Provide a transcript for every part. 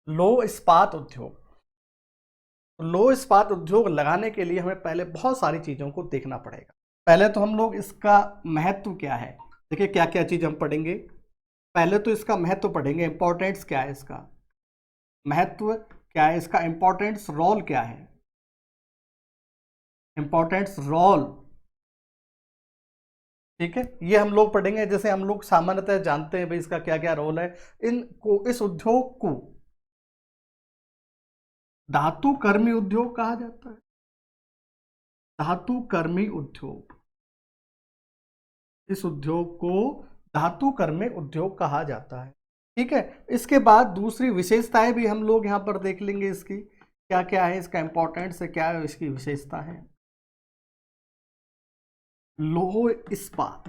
लौह इस्पात उद्योग। लौह इस्पात उद्योग लगाने के लिए हमें पहले बहुत सारी चीजों को देखना पड़ेगा। पहले तो हम लोग इसका महत्व क्या है, देखिए क्या क्या चीज हम पढ़ेंगे। पहले तो इसका महत्व पढ़ेंगे, इंपॉर्टेंस क्या है इसका, महत्व क्या है इसका, इंपॉर्टेंस रोल क्या है, इंपॉर्टेंस रोल। ठीक है, ये हम लोग पढ़ेंगे। जैसे हम लोग सामान्यतः जानते हैं भाई इसका क्या क्या रोल है। इनको, इस उद्योग को धातु कर्मी उद्योग कहा जाता है। धातु कर्मी उद्योग, इस उद्योग को धातु कर्मी उद्योग कहा जाता है। ठीक है, इसके बाद दूसरी विशेषताएं भी हम लोग यहां पर देख लेंगे, इसकी क्या क्या है, इसका इंपॉर्टेंस है क्या है, इसकी विशेषता है। लौह इस्पात,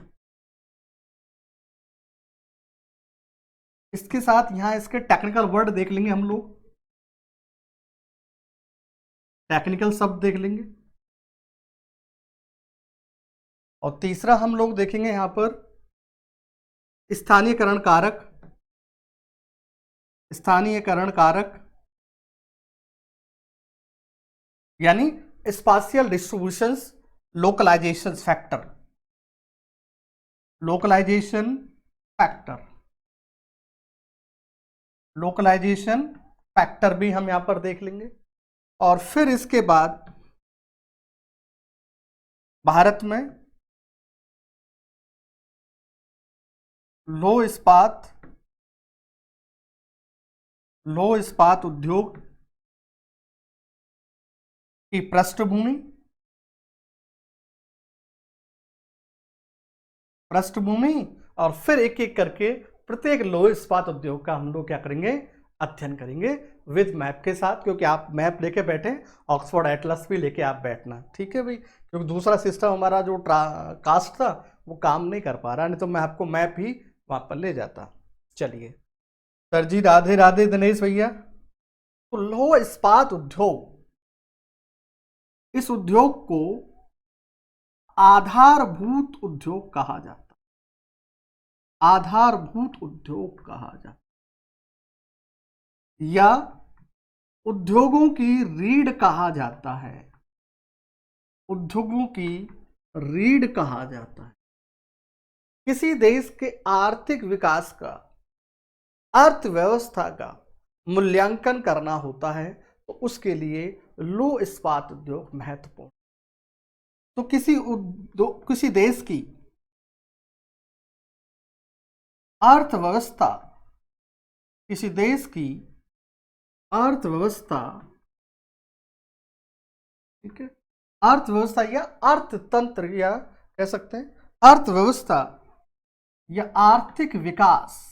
इसके साथ यहां इसके टेक्निकल वर्ड देख लेंगे हम लोग, टेक्निकल शब्द देख लेंगे। और तीसरा हम लोग देखेंगे यहां पर स्थानीयकरण कारक, स्थानीयकरण कारक यानी spatial distributions localization factor, localization factor, localization factor भी हम यहां पर देख लेंगे। और फिर इसके बाद भारत में लौह इस्पात, लौह इस्पात उद्योग की पृष्ठभूमि, पृष्ठभूमि, और फिर एक एक करके प्रत्येक लौह इस्पात उद्योग का हम लोग क्या करेंगे, अध्ययन करेंगे विद मैप के साथ। क्योंकि आप मैप लेके बैठे, ऑक्सफोर्ड एटलस भी लेके आप बैठना, ठीक है भाई, क्योंकि दूसरा सिस्टम हमारा जो कास्ट था वो काम नहीं कर पा रहा, नहीं तो मैं आपको मैप ही वहां पर ले जाता। चलिए सर जी, राधे राधे दिनेश भैया। तो लौह इस्पात उद्योग, इस उद्योग को आधारभूत उद्योग कहा जाता, आधारभूत उद्योग कहा जाता, या उद्योगों की रीढ़ कहा जाता है, उद्योगों की रीढ़ कहा जाता है। किसी देश के आर्थिक विकास का, अर्थव्यवस्था का मूल्यांकन करना होता है तो उसके लिए लौह इस्पात उद्योग महत्वपूर्ण। तो किसी देश की अर्थव्यवस्था, किसी देश की अर्थव्यवस्था, ठीक है, अर्थव्यवस्था या अर्थतंत्र, या कह सकते हैं अर्थव्यवस्था या आर्थिक विकास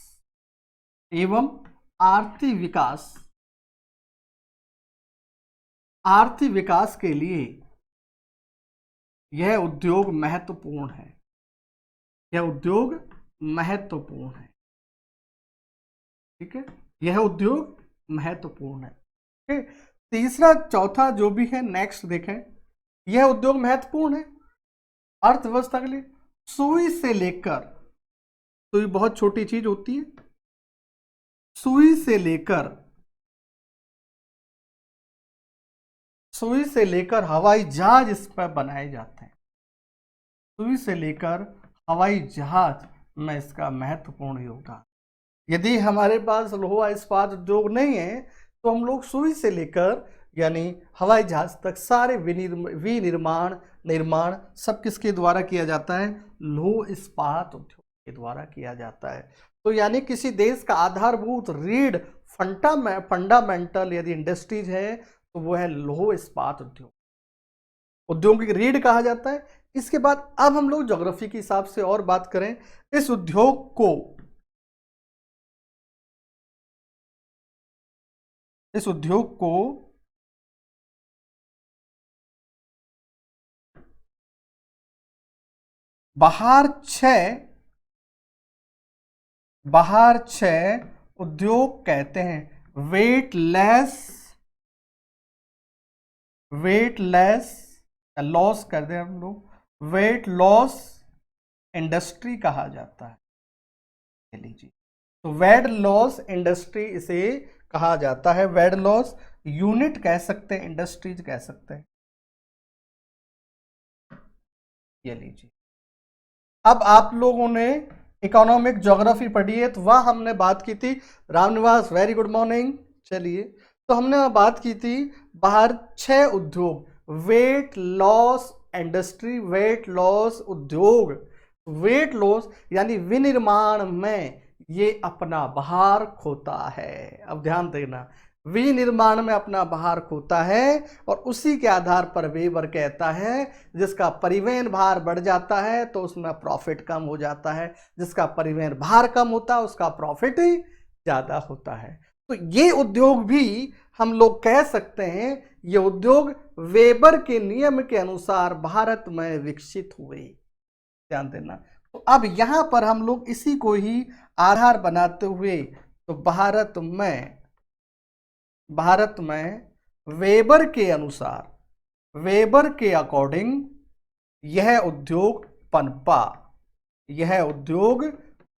एवं आर्थिक विकास, आर्थिक विकास के लिए यह उद्योग महत्वपूर्ण है, यह उद्योग महत्वपूर्ण है। ठीक है, यह उद्योग महत्वपूर्ण है। ठीक है, तीसरा चौथा जो भी है नेक्स्ट देखें, यह उद्योग महत्वपूर्ण है अर्थव्यवस्था के लिए। सुई से लेकर, सुई बहुत छोटी चीज होती है, सुई से लेकर, सुई से लेकर हवाई जहाज इस पर बनाए जाते हैं, सुई से लेकर हवाई जहाज में इसका महत्वपूर्ण योगदान। यदि हमारे पास लोहा इस्पात उद्योग नहीं है तो हम लोग सुई से लेकर यानी हवाई जहाज तक सारे विनिर्माण निर्माण सब किसके द्वारा किया जाता है, लौह इस्पात उद्योग के द्वारा किया जाता है। तो यानी किसी देश का आधारभूत रीढ़, फंडामेंटल यदि इंडस्ट्रीज है तो वो है लौह इस्पात उद्योग, उद्योग की रीढ़ कहा जाता है। इसके बाद अब हम लोग ज्योग्राफी के हिसाब से और बात करें, इस उद्योग को, इस उद्योग को बाहर छह उद्योग कहते हैं। वेटलेस लॉस कर दे हम लोग, वेट लॉस इंडस्ट्री कहा जाता है। लीजिए, तो वेट लॉस इंडस्ट्री इसे कहा जाता है, वेड लॉस यूनिट कह सकते हैं, इंडस्ट्रीज कह सकते हैं। ये लीजिए, अब आप लोगों ने इकोनॉमिक ज्योग्राफी पढ़ी है, तो वह हमने बात की थी, रामनिवास वेरी गुड मॉर्निंग। चलिए, तो हमने बात की थी बाहर 6 उद्योग, weight loss industry, weight loss उद्योग, वेट लॉस यानी विनिर्माण में ये अपना भार खोता है। अब ध्यान देना, विनिर्माण में अपना भार खोता है और उसी के आधार पर वेबर कहता है जिसका परिवहन भार बढ़ जाता है तो उसमें प्रॉफिट कम हो जाता है, जिसका परिवहन भार कम होता है उसका प्रॉफिट ही ज्यादा होता है। तो ये उद्योग भी हम लोग कह सकते हैं, ये उद्योग वेबर के नियम के अनुसार भारत में विकसित हुए। ध्यान देना, तो अब यहां पर हम लोग इसी को ही आधार बनाते हुए, तो भारत में वेबर के अनुसार, वेबर के अकॉर्डिंग यह उद्योग पनपा, यह उद्योग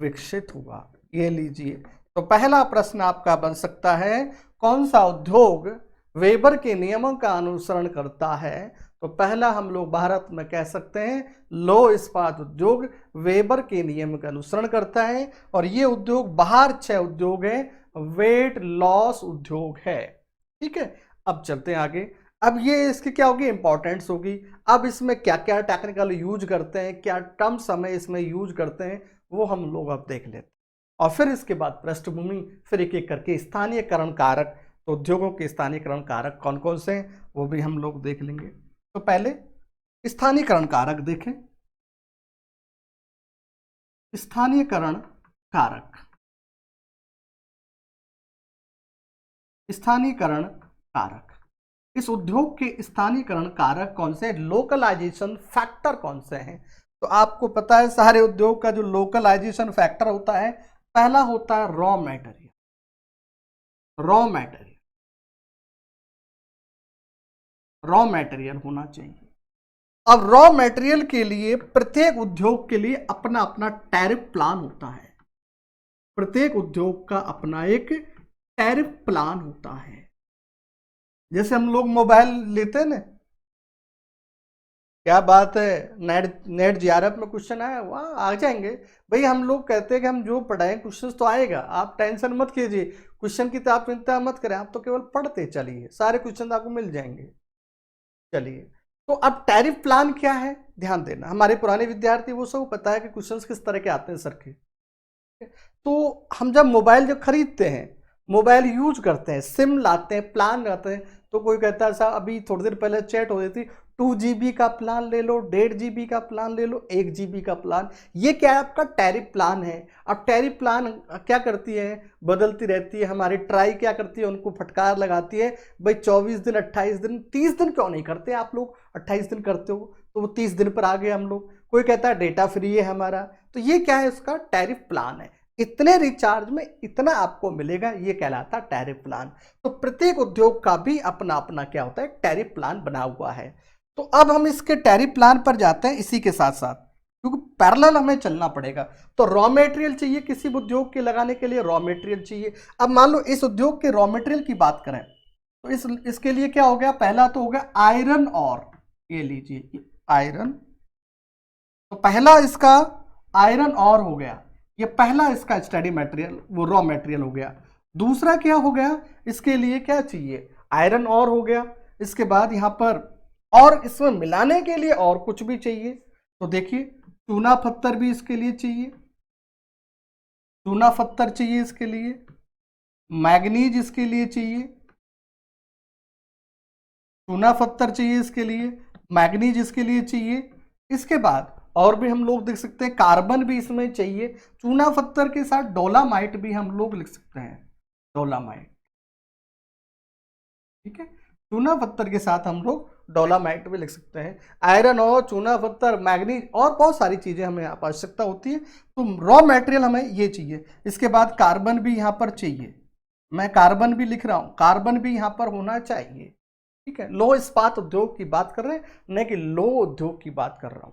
विकसित हुआ। ये लीजिए, तो पहला प्रश्न आपका बन सकता है, कौन सा उद्योग वेबर के नियमों का अनुसरण करता है? तो पहला हम लोग भारत में कह सकते हैं लौह इस्पात उद्योग वेबर के नियम का अनुसरण करता है, और ये उद्योग बाहर 6 उद्योग है, वेट लॉस उद्योग है। ठीक है, अब चलते हैं आगे। अब ये इसकी क्या होगी, इंपॉर्टेंस होगी। अब इसमें क्या क्या टेक्निकल यूज करते हैं, क्या टर्म्स हमें इसमें यूज करते हैं, वो हम लोग अब देख लेते हैं, और फिर इसके बाद पृष्ठभूमि, फिर एक एक करके स्थानीयकरण कारक, तो उद्योगों के स्थानीयकरण कारक कौन कौन से हैं वो भी हम लोग देख लेंगे। तो पहले स्थानीयकरण कारक देखें। स्थानीयकरण कारक, स्थानीयकरण कारक, इस उद्योग के स्थानीयकरण कारक कौन से, लोकलाइजेशन फैक्टर कौन से हैं? तो आपको पता है सारे उद्योग का जो लोकलाइजेशन फैक्टर होता है, पहला होता है raw material, raw material, raw material होना चाहिए। अब रॉ मटेरियल के लिए प्रत्येक उद्योग के लिए अपना अपना टैरिफ प्लान होता है, प्रत्येक उद्योग का अपना एक टैरिफ प्लान होता है। जैसे हम लोग मोबाइल लेते हैं ना, क्या बात है, नेट जीआरएफ में क्वेश्चन आया, वहाँ आ जाएंगे भाई। हम लोग कहते हैं कि हम जो पढ़ाएं क्वेश्चन तो आएगा, आप टेंशन मत कीजिए, क्वेश्चन की तो आप चिंता मत करें, आप तो केवल पढ़ते चलिए, सारे क्वेश्चन आपको मिल जाएंगे। चलिए, तो अब टैरिफ प्लान क्या है, ध्यान देना, हमारे पुराने विद्यार्थी वो सब पता है कि क्वेश्चंस किस तरह के आते हैं सर के। तो हम जब मोबाइल जब खरीदते हैं, मोबाइल यूज करते हैं, सिम लाते हैं, प्लान लाते हैं, तो कोई कहता है साहब अभी थोड़ी देर पहले चैट हो रही थी, 2 GB का प्लान ले लो, 1.5 GB का प्लान ले लो, 1 GB का प्लान। ये क्या है, आपका टैरिफ प्लान है। अब टैरिफ प्लान क्या करती है, बदलती रहती है। हमारी ट्राई क्या करती है, उनको फटकार लगाती है, भाई 24 दिन, 28 दिन, 30 दिन क्यों नहीं करते आप लोग, 28 दिन करते हो, तो वो 30 दिन पर आ गए हम लोग। कोई कहता है डेटा फ्री है हमारा, तो ये क्या है, इसका टैरिफ प्लान है, इतने रिचार्ज में इतना आपको मिलेगा, ये कहलाता है टैरिफ प्लान। तो प्रत्येक उद्योग का भी अपना अपना क्या होता है, टैरिफ प्लान बना हुआ है। तो अब हम इसके टैरिफ प्लान पर जाते हैं, इसी के साथ साथ, क्योंकि पैरेलल हमें चलना पड़ेगा। तो रॉ मटेरियल चाहिए, किसी भी उद्योग के लगाने के लिए रॉ मटेरियल चाहिए। अब मान लो इस उद्योग के रॉ मटेरियल की बात करें, तो इसके लिए क्या हो गया, पहला तो हो गया आयरन और, ये लीजिए आयरन, तो पहला इसका आयरन और हो गया, ये पहला इसका स्टडी मटेरियल, वो रॉ मटेरियल हो गया। दूसरा क्या हो गया, इसके लिए क्या चाहिए, आयरन और हो गया। इसके बाद यहां पर और इसमें मिलाने के लिए और कुछ भी चाहिए, तो देखिए चूना पत्थर भी इसके लिए चाहिए, चूना पत्थर चाहिए इसके लिए, मैग्नीज इसके लिए चाहिए, चूना पत्थर चाहिए इसके लिए, मैग्नीज इसके लिए चाहिए। इसके बाद और भी हम लोग देख सकते हैं, कार्बन भी इसमें चाहिए। चूना पत्थर के साथ डोलामाइट भी हम लोग लिख सकते हैं, डोलामाइट, ठीक है, चूना पत्थर के साथ हम लोग डोलामाइट भी लिख सकते हैं। आयरन और चूना पत्थर, मैग्नीज और बहुत सारी चीजें हमें आवश्यकता होती है, तो रॉ मटेरियल हमें ये चाहिए। इसके बाद कार्बन भी यहाँ पर चाहिए, मैं कार्बन भी लिख रहा हूँ, कार्बन भी यहाँ पर होना चाहिए, ठीक है। लौह इस्पात उद्योग की बात कर रहे हैं, न कि लौह उद्योग की बात कर रहा हूं।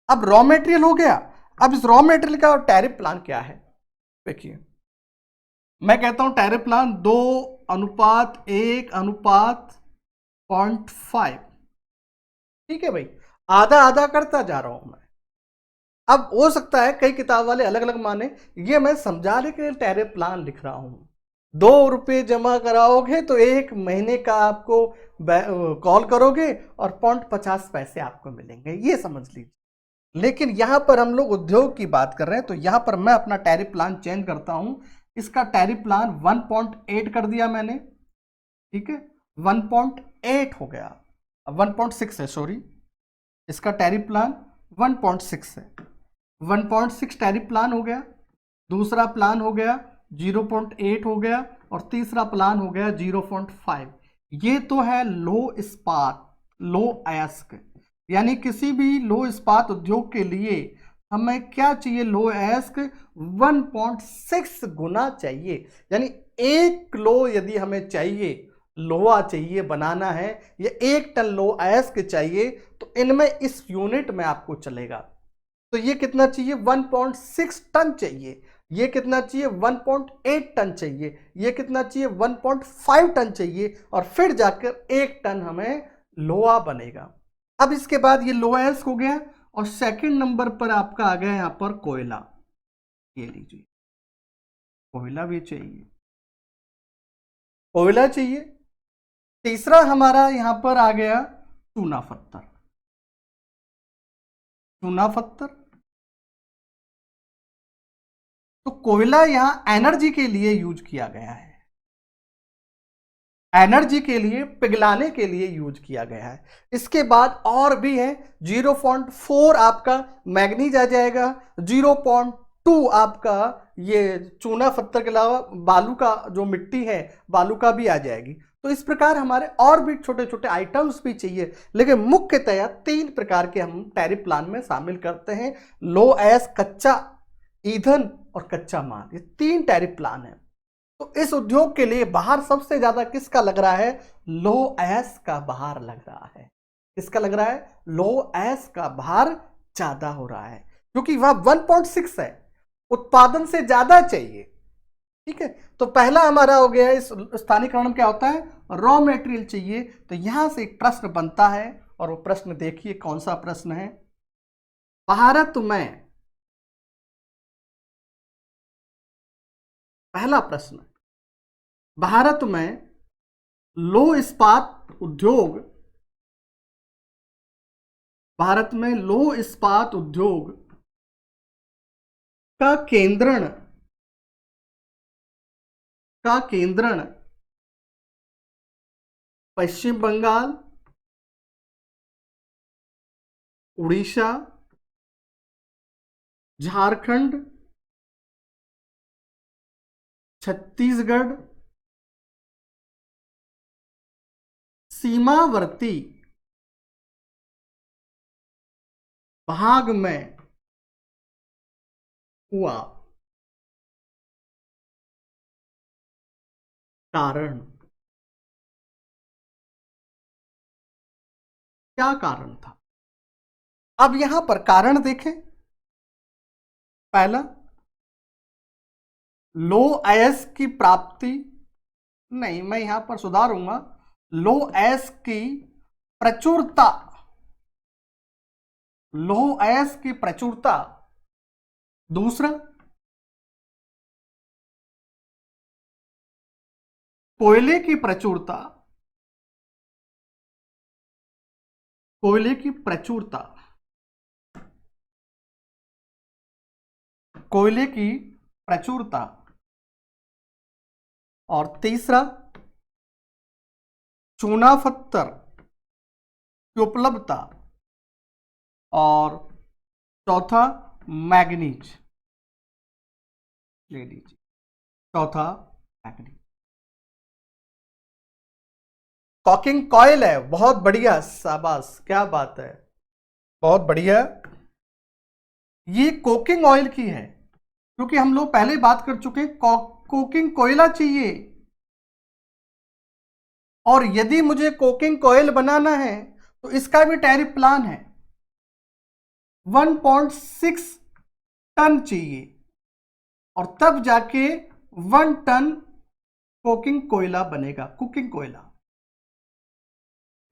अब रॉ मटेरियल हो गया, अब इस रॉ मटेरियल का टैरिफ प्लान क्या है, देखिए मैं कहता हूं टैरिफ प्लान 2:1:0.5। ठीक है भाई, आधा आधा करता जा रहा हूं मैं। अब हो सकता है कई किताब वाले अलग अलग माने, ये मैं समझाने के लिए टैरिफ प्लान लिख रहा हूं। 2 रुपये जमा कराओगे तो 1 महीने का आपको कॉल करोगे और 0.50 आपको मिलेंगे, ये समझ लीजिए। लेकिन यहां पर हम लोग उद्योग की बात कर रहे हैं, तो यहां पर मैं अपना टैरिफ प्लान चेंज करता हूं। इसका टैरिफ प्लान 1.8 कर दिया मैंने, ठीक है, 1.8 हो गया, 1.6 है, सॉरी, इसका टैरिफ प्लान 1.6 है। 1.6 टैरिफ प्लान हो गया, दूसरा प्लान हो गया 0.8 हो गया, और तीसरा प्लान हो गया 0.5। ये तो है लो इस्पात, लो अयस्क, यानी किसी भी लो इस्पात उद्योग के लिए हमें क्या चाहिए, लो अयस्क 1.6 गुना चाहिए। यानी 1 किलो यदि हमें चाहिए, लोहा चाहिए बनाना है, या 1 टन लो अयस्क चाहिए, तो इनमें इस यूनिट में आपको चलेगा। तो ये कितना चाहिए, 1.6 टन चाहिए। ये कितना चाहिए, 1.8 टन चाहिए। ये कितना चाहिए, 1.5 टन चाहिए, और फिर जाकर 1 टन हमें लोहा बनेगा। अब इसके बाद ये लोहा अयस्क हो गया, और सेकंड नंबर पर आपका आ गया यहां पर कोयला। ये लीजिए, कोयला भी चाहिए, कोयला चाहिए। तीसरा हमारा यहां पर आ गया चूना पत्थर, चूना पत्थर। तो कोयला यहां एनर्जी के लिए यूज किया गया है, एनर्जी के लिए, पिघलाने के लिए यूज किया गया है। इसके बाद और भी है, 0.4 आपका मैग्नीज आ जाएगा, 0.2 आपका ये चूना पत्थर के अलावा बालू का जो मिट्टी है, बालू का भी आ जाएगी। तो इस प्रकार हमारे और भी छोटे छोटे आइटम्स भी चाहिए, लेकिन मुख्यतया 3 प्रकार के हम टैरिफ प्लान में शामिल करते हैं। लो अयस्क, कच्चा ईंधन और कच्चा माल, ये 3 टैरिफ प्लान है। तो इस उद्योग के लिए बाहर सबसे ज्यादा किसका लग रहा है, लो अयस्क का बाहर लग रहा है। किसका लग रहा है, लो अयस्क का बाहर ज्यादा हो रहा है, क्योंकि वह 1.6 है, उत्पादन से ज्यादा चाहिए। ठीक है, तो पहला हमारा हो गया, इस स्थानीयकरण क्या होता है, रॉ मेटेरियल चाहिए। तो यहां से एक प्रश्न बनता है, और वो प्रश्न देखिए कौन सा प्रश्न है। भारत में, पहला प्रश्न, भारत में लो इस्पात उद्योग, भारत में लो इस्पात उद्योग का केंद्रण, पश्चिम बंगाल, उड़ीसा, झारखंड, छत्तीसगढ़, सीमावर्ती भाग में हुआ। कारण, क्या कारण था। अब यहां पर कारण देखें, पहला, लो अयस्क की प्राप्ति, नहीं मैं यहां पर सुधारूंगा, लो अयस्क की प्रचुरता, लौह अयस्क की प्रचुरता। दूसरा, कोयले की प्रचुरता, कोयले की प्रचुरता, कोयले की प्रचुरता। और तीसरा, चूना पत्थर की उपलब्धता। और चौथा, मैग्नीज, ले लीजिए, चौथा मैग्नीज। कॉकिंग कॉयल है, बहुत बढ़िया, शाबाश, क्या बात है, बहुत बढ़िया। ये कोकिंग ऑयल की है, क्योंकि हम लोग पहले बात कर चुके, कोकिंग कोयला चाहिए, और यदि मुझे कोकिंग कोयल बनाना है तो इसका भी टैरिफ प्लान है, 1.6 टन चाहिए, और तब जाके 1 टन कोकिंग कोयला बनेगा, कुकिंग कोयला,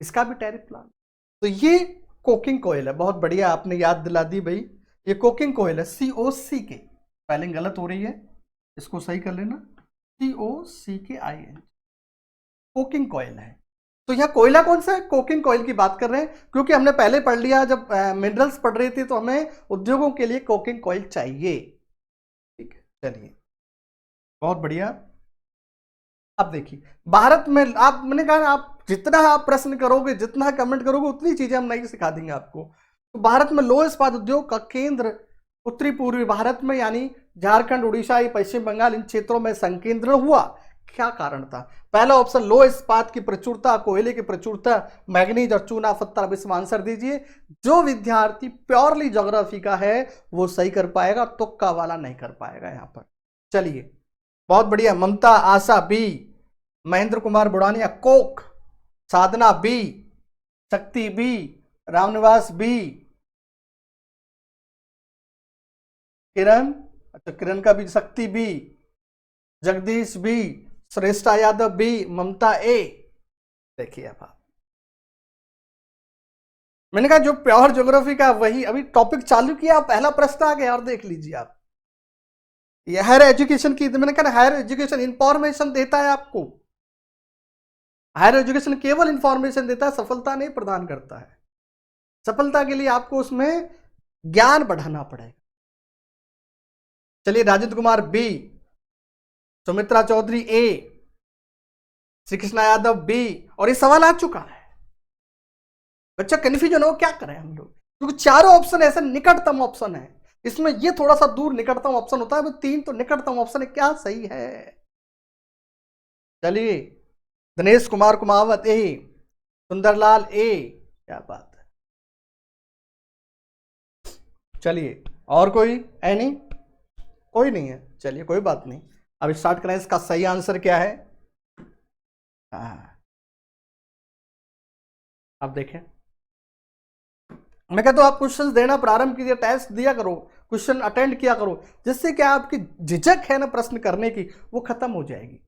इसका भी टैरिफ प्लान। तो ये कोकिंग कोयल है, बहुत बढ़िया आपने याद दिला दी भाई, ये कोकिंग कोयल है, COC के, स्पेलिंग गलत हो रही है, इसको सही कर लेना, COCKIN, कोकिंग कोयल है। तो यह कोयला कौन सा है, कोकिंग कोयल की बात कर रहे हैं, क्योंकि हमने पहले पढ़ लिया जब मिनरल्स पढ़ रहे थे, तो हमें उद्योगों के लिए कोकिंग कोयल चाहिए। ठीक है, चलिए बहुत बढ़िया। अब देखिए भारत में, आप, मैंने कहा आप जितना आप प्रश्न करोगे, जितना कमेंट करोगे, उतनी चीजें हम नहीं सिखा देंगे आपको। तो भारत में लौह इस्पात उद्योग का केंद्र उत्तरी पूर्वी भारत में, यानी झारखंड, उड़ीसा, पश्चिम बंगाल, इन क्षेत्रों में संकेंद्रण हुआ। क्या कारण था? पहला ऑप्शन लौह इस्पात की प्रचुरता, कोयले की प्रचुरता, मैग्नीज और चूना पत्थर। अब इसमें आंसर दीजिए। जो विद्यार्थी प्योरली ज्योग्राफी का है वो सही कर पाएगा, तुक्का वाला नहीं कर पाएगा यहां पर। चलिए बहुत बढ़िया। ममता आशा बी, महेंद्र कुमार बुढ़ानिया कोक, साधना बी, शक्ति बी, रामनिवास बी, किरण, अच्छा किरण का भी, शक्ति बी, जगदीश बी, श्रेष्ठा यादव बी, ममता ए। देखिए अब आप, मैंने कहा जो प्योर ज्योग्राफी का वही अभी टॉपिक चालू किया, पहला प्रश्न आ गया और देख लीजिए आप, ये हायर एजुकेशन की, मैंने कहा हायर एजुकेशन इंफॉर्मेशन देता है आपको, हायर एजुकेशन केवल इंफॉर्मेशन देता है, सफलता नहीं प्रदान करता है। सफलता के लिए आपको उसमें ज्ञान बढ़ाना पड़ेगा। चलिए राजेंद्र कुमार बी, सुमित्रा चौधरी ए, श्री कृष्णा यादव बी। और ये सवाल आ चुका है, बच्चा कंफ्यूजन हो क्या करें हम लोग, क्योंकि चारों ऑप्शन ऐसे निकटतम ऑप्शन है, इसमें ये थोड़ा सा दूर निकटतम ऑप्शन होता है, 3 तो निकटतम ऑप्शन है, क्या सही है? चलिए दिनेश कुमार कुमावत ए, सुंदरलाल ए, क्या बात है। चलिए और कोई है? नहीं, कोई नहीं है। चलिए कोई बात नहीं, अब स्टार्ट करें। इसका सही आंसर क्या है? अब देखें, मैं कहता हूं आप क्वेश्चन देना प्रारंभ कीजिए, टेस्ट दिया करो, क्वेश्चन अटेंड किया करो, जिससे क्या आपकी झिझक है ना प्रश्न करने की, वो खत्म हो जाएगी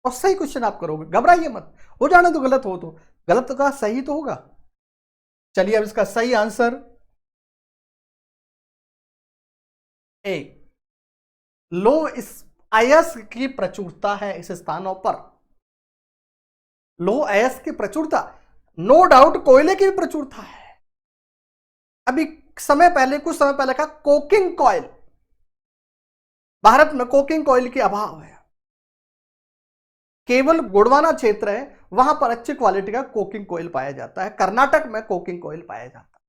और सही क्वेश्चन आप करोगे। घबराइए मत, हो जाना तो गलत हो, तो गलत का सही तो होगा। चलिए अब इसका सही आंसर ए, लो अयस्क की प्रचुरता है इस स्थानों पर। लो अयस्क की प्रचुरता, नो डाउट कोयले की भी प्रचुरता है। अभी समय पहले, कुछ समय पहले का कोकिंग कॉयल, भारत में कोकिंग कॉयल की अभाव है, केवल गोंडवाना क्षेत्र है वहां पर अच्छी क्वालिटी का कोकिंग कॉयल पाया जाता है, कर्नाटक में कोकिंग कॉयल पाया जाता है,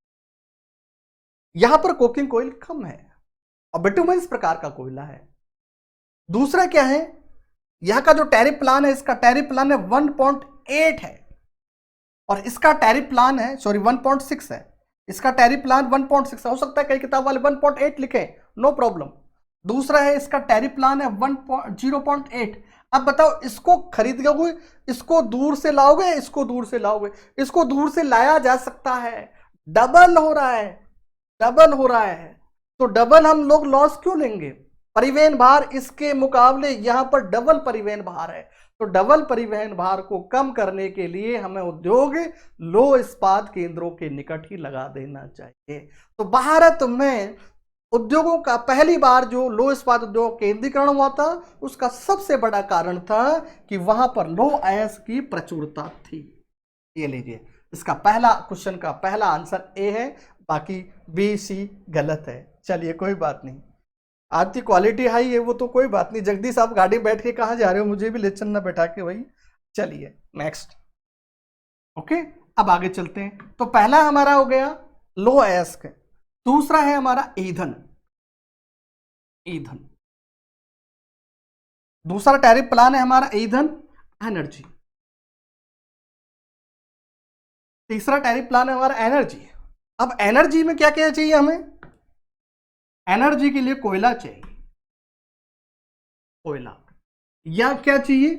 यहां पर कोकिंग कॉयल कम है और बिटुमेन इस प्रकार का कोयला है। दूसरा क्या है, यहां का जो टैरिफ प्लान है, इसका टैरिफ प्लान है 1.8 है और इसका टैरिफ प्लान है, सॉरी 1.6 है, इसका टैरिफ प्लान 1.6 हो सकता है कई किताब वाले 1.8 लिखे, नो प्रॉब्लम। दूसरा है इसका टैरिफ प्लान है 0.8। अब बताओ इसको खरीद लोगे, इसको दूर से लाओगे, इसको दूर से लाओगे, इसको दूर से लाया जा सकता है, डबल हो रहा है, डबल हो रहा है, तो डबल हम लोग लॉस क्यों लेंगे? परिवहन भार इसके मुकाबले यहां पर डबल परिवहन भार है, तो डबल परिवहन भार को कम करने के लिए हमें उद्योग लौह इस्पात केंद्रों के निकट ही लगा देना चाहिए। तो भारत में उद्योगों का पहली बार जो लौह इस्पात उद्योग केंद्रीकरण हुआ था, उसका सबसे बड़ा कारण था कि वहां पर लौह अयस्क की प्रचुरता थी। ये लीजिए, इसका पहला क्वेश्चन का पहला आंसर ए है, बाकी बी सी गलत है। चलिए कोई बात नहीं, आज की क्वालिटी हाई है वो तो कोई बात नहीं। जगदीश आप गाड़ी बैठ के कहाँ जा रहे हो, मुझे भी ले चलना बैठा के भाई। चलिए नेक्स्ट, ओके अब आगे चलते हैं। तो पहला हमारा हो गया लौह अयस्क, दूसरा है हमारा ईंधन, ईंधन, दूसरा टैरिफ प्लान है हमारा ईंधन एनर्जी, तीसरा टैरिफ प्लान है हमारा एनर्जी। अब एनर्जी में क्या क्या चाहिए हमें? एनर्जी के लिए कोयला चाहिए, कोयला, या क्या चाहिए?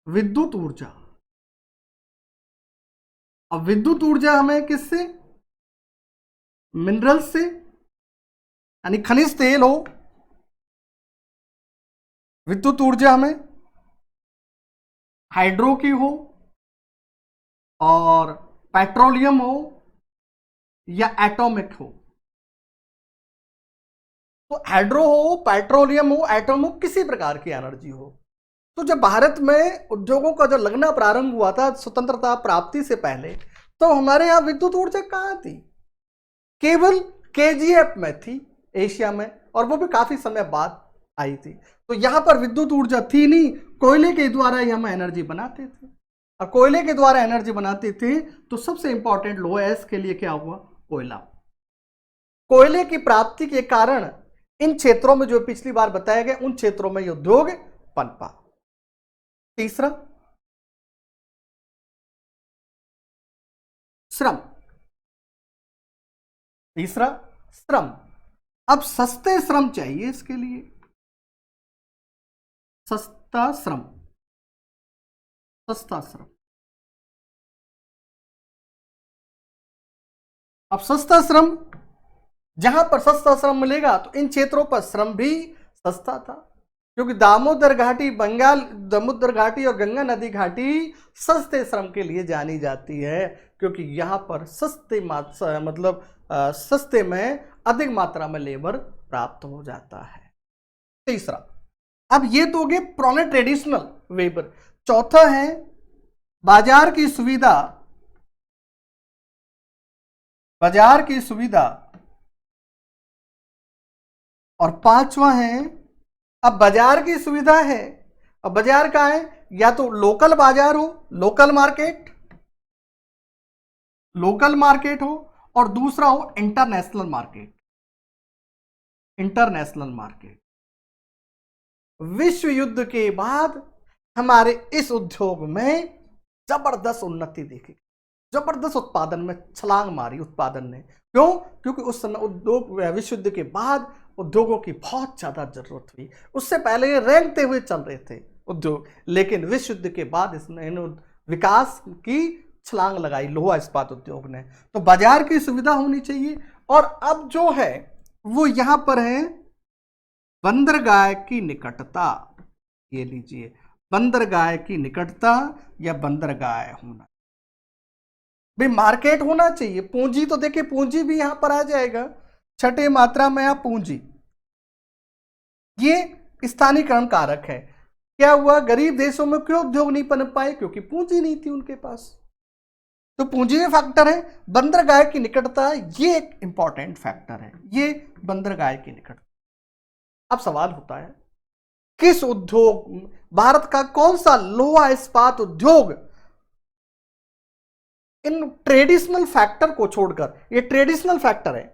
विद्युत ऊर्जा। अब विद्युत ऊर्जा हमें किससे? मिनरल से, यानी खनिज तेल हो, विद्युत ऊर्जा में हाइड्रो की हो और पेट्रोलियम हो या एटॉमिक हो। तो हाइड्रो हो, पेट्रोलियम हो, एटम हो, किसी प्रकार की एनर्जी हो। तो जब भारत में उद्योगों का जो लगना प्रारंभ हुआ था स्वतंत्रता प्राप्ति से पहले, तो हमारे यहां विद्युत ऊर्जा कहां थी? केवल केजीएफ में थी एशिया में, और वो भी काफी समय बाद आई थी। तो यहां पर विद्युत ऊर्जा थी नहीं, कोयले के द्वारा ही हम एनर्जी बनाते थे। और कोयले के द्वारा एनर्जी बनाते थे तो सबसे इंपॉर्टेंट लो एस के लिए क्या हुआ? कोयला। कोयले की प्राप्ति के कारण इन क्षेत्रों में जो पिछली बार बताया गया, उन क्षेत्रों में उद्योग पनपा। तीसरा, श्रम। तीसरा, श्रम। अब सस्ते श्रम चाहिए इसके लिए, सस्ता श्रम। सस्ता श्रम। अब सस्ता श्रम, जहां पर सस्ता श्रम मिलेगा तो इन क्षेत्रों पर श्रम भी सस्ता था, क्योंकि दामोदर घाटी, बंगाल दामोदर घाटी और गंगा नदी घाटी सस्ते श्रम के लिए जानी जाती है, क्योंकि यहां पर सस्ते सस्ते में अधिक मात्रा में लेबर प्राप्त हो जाता है। तीसरा, अब ये तो हो गए पुराने ट्रेडिशनल वेबर। चौथा है बाजार की सुविधा। बाजार की सुविधा। और पांचवा है, अब बाजार की सुविधा है, अब बाजार का है या तो लोकल बाजार हो, लोकल मार्केट, लोकल मार्केट हो, और दूसरा हो इंटरनेशनल मार्केट। International market. विश्व युद्ध के बाद हमारे इस उद्योग में जबरदस्त उन्नति देखी, जबरदस्त उत्पादन में छलांग मारी उत्पादन ने। क्यों? क्योंकि उस समय उद्योग, विश्व युद्ध के बाद उद्योगों की बहुत ज्यादा जरूरत हुई। उससे पहले ये रेंगते हुए चल रहे थे उद्योग, लेकिन विश्व युद्ध के बाद इसने विकास की छलांग लगाई लोहा इस्पात उद्योग ने। तो बाजार की सुविधा होनी चाहिए। और अब जो है वो यहां पर है बंदरगाह की निकटता। ये लीजिए, बंदरगाह की निकटता या बंदरगाह होना। भाई मार्केट होना चाहिए, पूंजी तो देखिए, पूंजी भी यहां पर आ जाएगा छठे मात्रा में। आप पूंजी, ये स्थानीयकरण कारक है। क्या हुआ? गरीब देशों में क्यों उद्योग नहीं पनप पाए? क्योंकि पूंजी नहीं थी उनके पास। तो पूंजी में फैक्टर है। बंदरगाह की निकटता ये एक इंपॉर्टेंट फैक्टर है, ये बंदरगाह की निकटता। अब सवाल होता है, किस उद्योग, भारत का कौन सा लोहा इस्पात उद्योग इन ट्रेडिशनल फैक्टर को छोड़कर, ये ट्रेडिशनल फैक्टर है,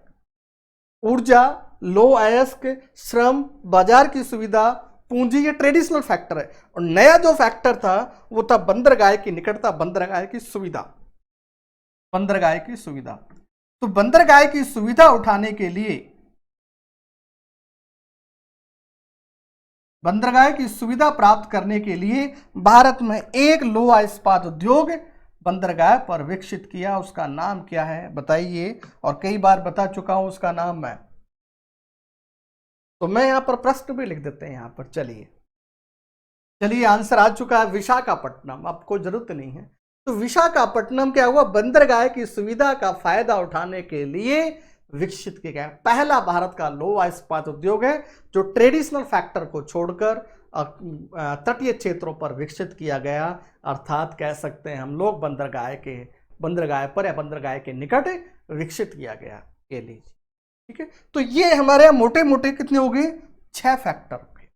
ऊर्जा, लो अयस्क, श्रम, बाजार की सुविधा, पूंजी, ये ट्रेडिशनल फैक्टर है। और नया जो फैक्टर था वो था बंदरगाह की निकटता, बंदरगाह की सुविधा। बंदरगाह की सुविधा। तो बंदरगाह की सुविधा उठाने के लिए, बंदरगाह की सुविधा प्राप्त करने के लिए भारत में एक लोहा इस्पात उद्योग बंदरगाह पर विकसित किया। उसका नाम क्या है बताइए? और कई बार बता चुका हूं उसका नाम मैं, तो मैं यहां पर प्रश्न भी लिख देते हैं यहां पर। चलिए चलिए, आंसर आ चुका है, विशाखापट्टनम। अब कोई जरूरत नहीं है। तो विशाखापट्टनम क्या हुआ? बंदरगाह की सुविधा का फायदा उठाने के लिए विकसित किया गया पहला भारत का लोहा इस्पात उद्योग है, जो ट्रेडिशनल फैक्टर को छोड़कर तटीय क्षेत्रों पर विकसित किया गया। अर्थात कह सकते हैं हम लोग बंदरगाह पर या बंदरगाह के निकट विकसित किया गया। ये लीजिए, ठीक है। तो ये हमारे यहाँ मोटे मोटे कितने हो गए? 6 फैक्टर हो गए।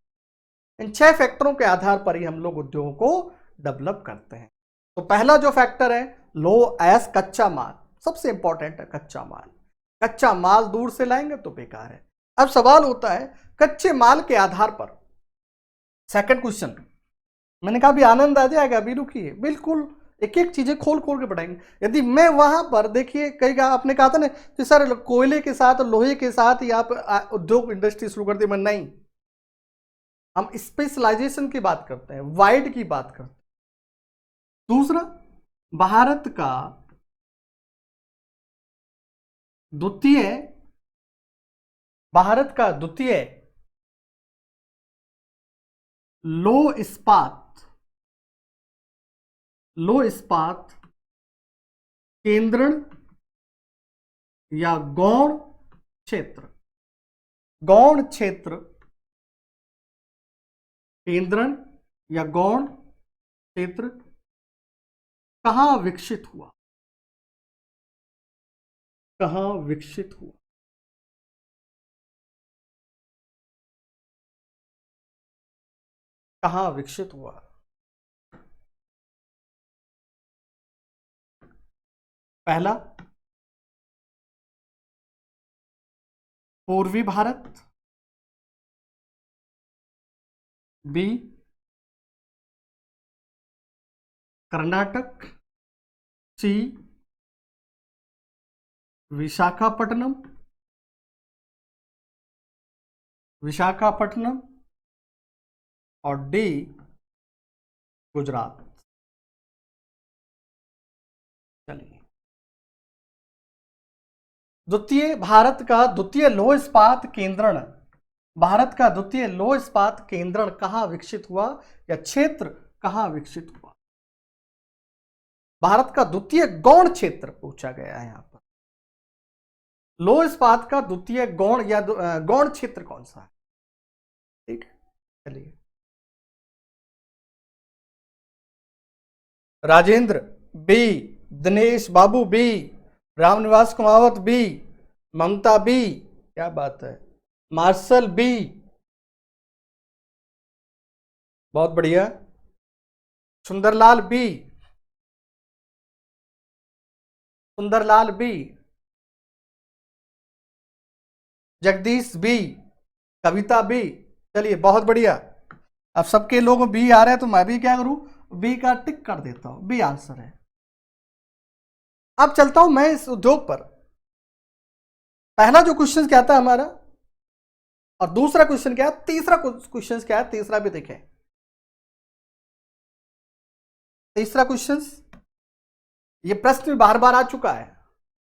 इन 6 फैक्टरों के आधार पर ही हम लोग उद्योगों को डेवलप करते हैं। तो पहला जो फैक्टर है लो एस कच्चा माल, सबसे इंपॉर्टेंट है कच्चा माल। कच्चा माल दूर से लाएंगे तो बेकार है। अब सवाल होता है कच्चे माल के आधार पर, सेकंड क्वेश्चन, मैंने कहा अभी आनंद आ जाएगा, अभी रुकिए, बिल्कुल एक एक चीजें खोल खोल के पढ़ाएंगे। यदि मैं वहां पर, देखिए कई आपने कहा था ना कि सर कोयले के साथ लोहे के साथ ही आप उद्योग इंडस्ट्री शुरू कर दी, मैं नहीं, हम स्पेशलाइजेशन की बात करते हैं, वाइड की बात करते हैं। दूसरा, भारत का द्वितीय, भारत का द्वितीय लो इस्पात केंद्रण या गौण क्षेत्र, गौण क्षेत्र केंद्रण या गौण क्षेत्र कहां विकसित हुआ, कहां विकसित हुआ? कहां विकसित हुआ? पहला पूर्वी भारत, बी कर्नाटक, सी विशाखापट्टनम, और डी गुजरात। चलिए, भारत का द्वितीय लौह इस्पात केंद्रण, भारत का द्वितीय लौह इस्पात केंद्रण कहां विकसित हुआ या क्षेत्र कहां विकसित हुआ? भारत का द्वितीय गौण क्षेत्र पूछा गया है यहां पर। लौह इस्पात का द्वितीय गौण या गौण क्षेत्र कौन सा है? ठीक है, चलिए। Rajendra B, Dinesh Babu B, Ramniwas Kumawat B, Mamta B, क्या बात है, मार्शल बी, बहुत बढ़िया, Sunderlal B, Sunderlal B, Jagdish B, Kavita B. चलिए, बहुत बढ़िया। अब सबके लोग बी आ रहे हैं तो मैं भी क्या करूं, बी का टिक कर देता हूं, बी आंसर है। अब चलता हूं मैं इस उद्योग पर। पहला जो क्वेश्चन क्या था हमारा, और दूसरा क्वेश्चन क्या है, तीसरा क्वेश्चन क्या है, तीसरा भी देखें। तीसरा क्वेश्चन, ये प्रश्न बार बार आ चुका है।